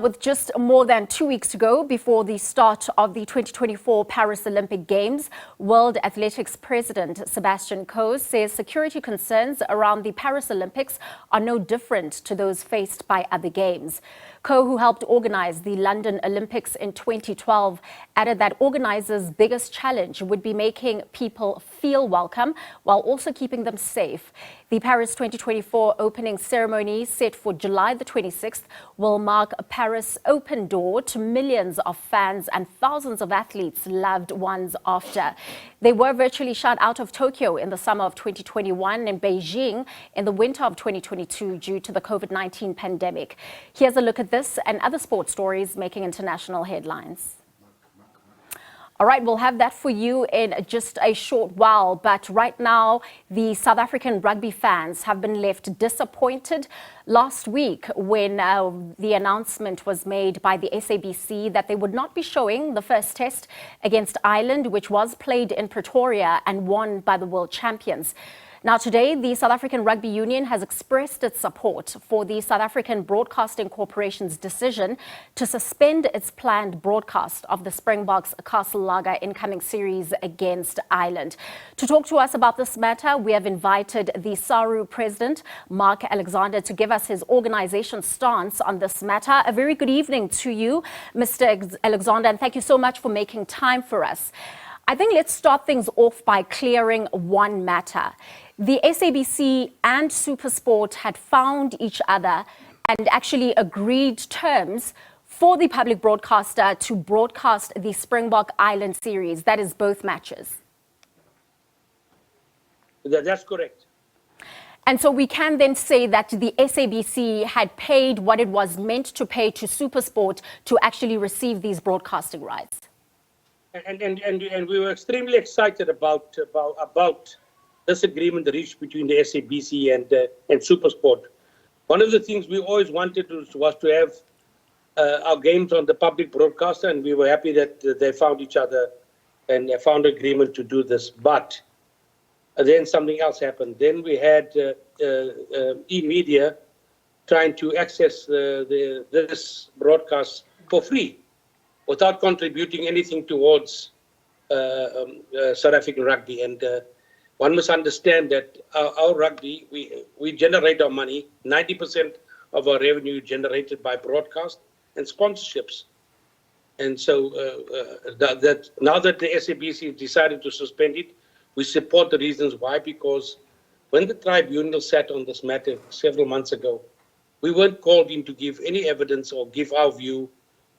With just more than 2 weeks to go before the start of the 2024 Paris Olympic Games, World Athletics President Sebastian Coe says security concerns around the Paris Olympics are no different to those faced by other games. Coe, who helped organize the London Olympics in 2012, added that organizers' biggest challenge would be making people feel welcome while also keeping them safe. The Paris 2024 opening ceremony, set for July the 26th, will mark a Paris open door to millions of fans and thousands of athletes' loved ones after. They were virtually shut out of Tokyo in the summer of 2021 and Beijing in the winter of 2022 due to the COVID-19 pandemic. Here's a look at this and other sports stories making international headlines. All right, we'll have that for you in just a short while. But right now, the South African rugby fans have been left disappointed last week when the announcement was made by the SABC that they would not be showing the first test against Ireland, which was played in Pretoria and won by the world champions. Now, today, the South African Rugby Union has expressed its support for the South African Broadcasting Corporation's decision to suspend its planned broadcast of the Springboks Castle Lager incoming series against Ireland. To talk to us about this matter, we have invited the SARU president, Mark Alexander, to give us his organization's stance on this matter. A very good evening to you, Mr. Alexander, and thank you so much for making time for us. I think let's start things off by clearing one matter. The SABC and SuperSport had found each other and actually agreed terms for the public broadcaster to broadcast the Springbok Island series, that is both matches. That's correct. And so we can then say that the SABC had paid what it was meant to pay to SuperSport to actually receive these broadcasting rights. And we were extremely excited about this agreement reached between the SABC and SuperSport. One of the things we always wanted was to have our games on the public broadcaster, and we were happy that they found each other and found agreement to do this. But then something else happened. Then we had e-media trying to access this broadcast for free, without contributing anything towards South African rugby. And one must understand that our rugby, we generate our money, 90% of our revenue generated by broadcast and sponsorships. And so now that the SABC decided to suspend it, we support the reasons why, because when the tribunal sat on this matter several months ago, we weren't called in to give any evidence or give our view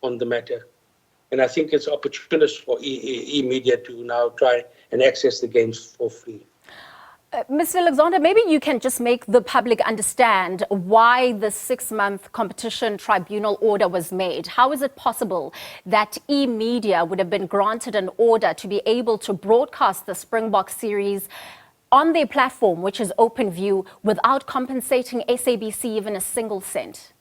on the matter. And I think it's opportunist for e-media to now try and access the games for free. Mr. Alexander, maybe you can just make the public understand why the 6-month competition tribunal order was made. How is it possible that e-media would have been granted an order to be able to broadcast the Springbok series on their platform, which is OpenView, without compensating SABC even a single cent?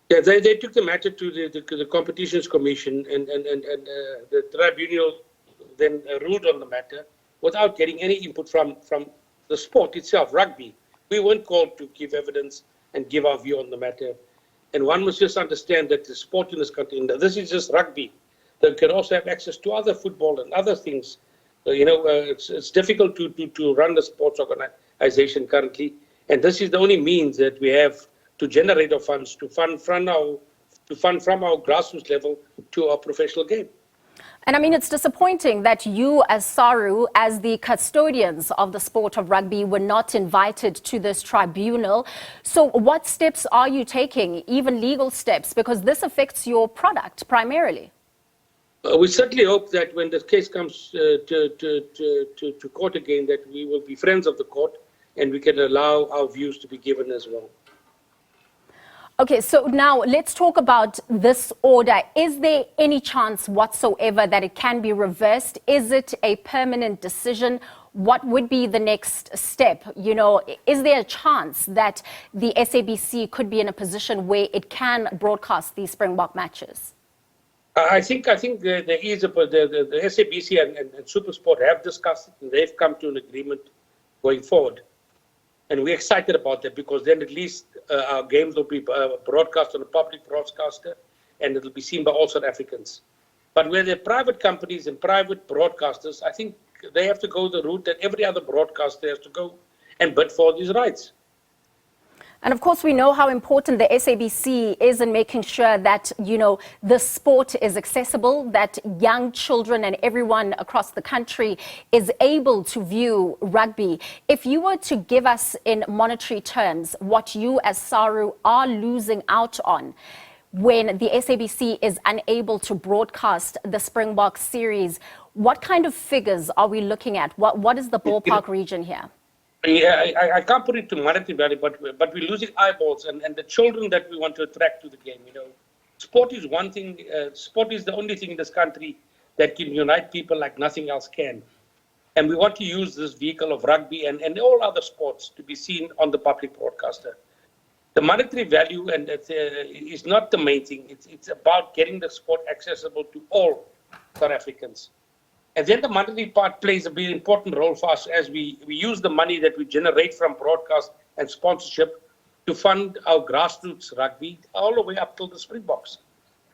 Yeah, they took the matter to the Competitions Commission, and the tribunal then ruled on the matter without getting any input from the sport itself, rugby. We weren't called to give evidence and give our view on the matter. And one must just understand that the sport in this country, and this is just rugby, they can also have access to other football and other things. It's difficult to run the sports organization currently, and this is the only means that we have to generate our funds, to fund from our grassroots level to our professional game. And I mean, it's disappointing that you as SARU, as the custodians of the sport of rugby, were not invited to this tribunal. So what steps are you taking, even legal steps, because this affects your product primarily? We certainly hope that when the case comes to court again, that we will be friends of the court and we can allow our views to be given as well. Okay, so now let's talk about this order. Is there any chance whatsoever that it can be reversed? Is it a permanent decision? What would be the next step? Is there a chance that the SABC could be in a position where it can broadcast these Springbok matches? I think there is the SABC and SuperSport have discussed it, and they've come to an agreement going forward. And we're excited about that because then at least our games will be broadcast on a public broadcaster and it'll be seen by all South Africans. But where they're private companies and private broadcasters, I think they have to go the route that every other broadcaster has to go and bid for these rights. And of course, we know how important the SABC is in making sure that, the sport is accessible, that young children and everyone across the country is able to view rugby. If you were to give us in monetary terms what you as SARU are losing out on when the SABC is unable to broadcast the Springbok series, what kind of figures are we looking at? What is the ballpark region here? Yeah, I can't put it to monetary value, but we're losing eyeballs and the children that we want to attract to the game. Sport is one thing. Sport is the only thing in this country that can unite people like nothing else can. And we want to use this vehicle of rugby and all other sports to be seen on the public broadcaster. The monetary value is not the main thing. It's about getting the sport accessible to all South Africans. And then the monetary part plays a very important role for us as we use the money that we generate from broadcast and sponsorship to fund our grassroots rugby all the way up till the Springboks.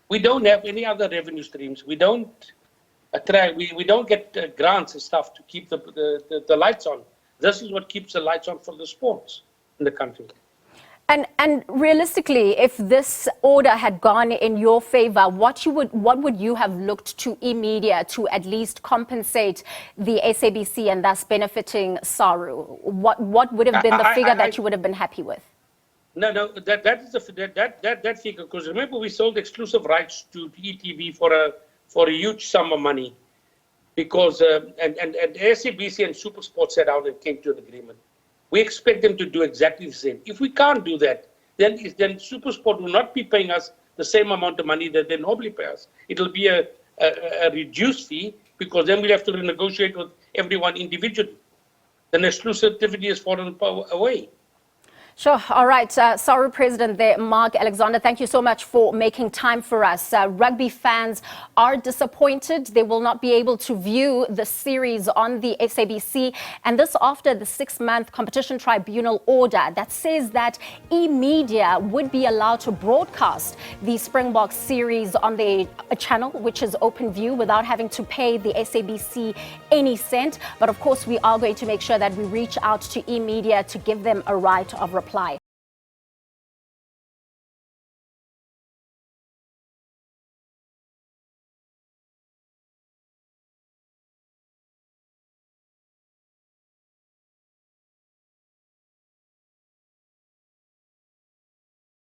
We don't have any other revenue streams. We don't we don't get grants and stuff to keep the lights on. This is what keeps the lights on for the sports in the country. And realistically, if this order had gone in your favor, what would you have looked to e-media to at least compensate the SABC and thus benefiting SARU? What would have been the figure that you would have been happy with? No, that is that figure, because remember we sold exclusive rights to ETV for a huge sum of money, because and SABC and SuperSport sat down and came to an agreement. We expect them to do exactly the same. If we can't do that, then SuperSport will not be paying us the same amount of money that they normally pay us. It'll be a reduced fee, because then we'll have to renegotiate with everyone individually. Then exclusivity is fallen away. Sure. All right. SARU President there, Mark Alexander, thank you so much for making time for us. Rugby fans are disappointed. They will not be able to view the series on the SABC. And this after the 6-month competition tribunal order that says that e-media would be allowed to broadcast the Springbok series on the channel, which is OpenView, without having to pay the SABC any cent. But of course, we are going to make sure that we reach out to e-media to give them a right of reply.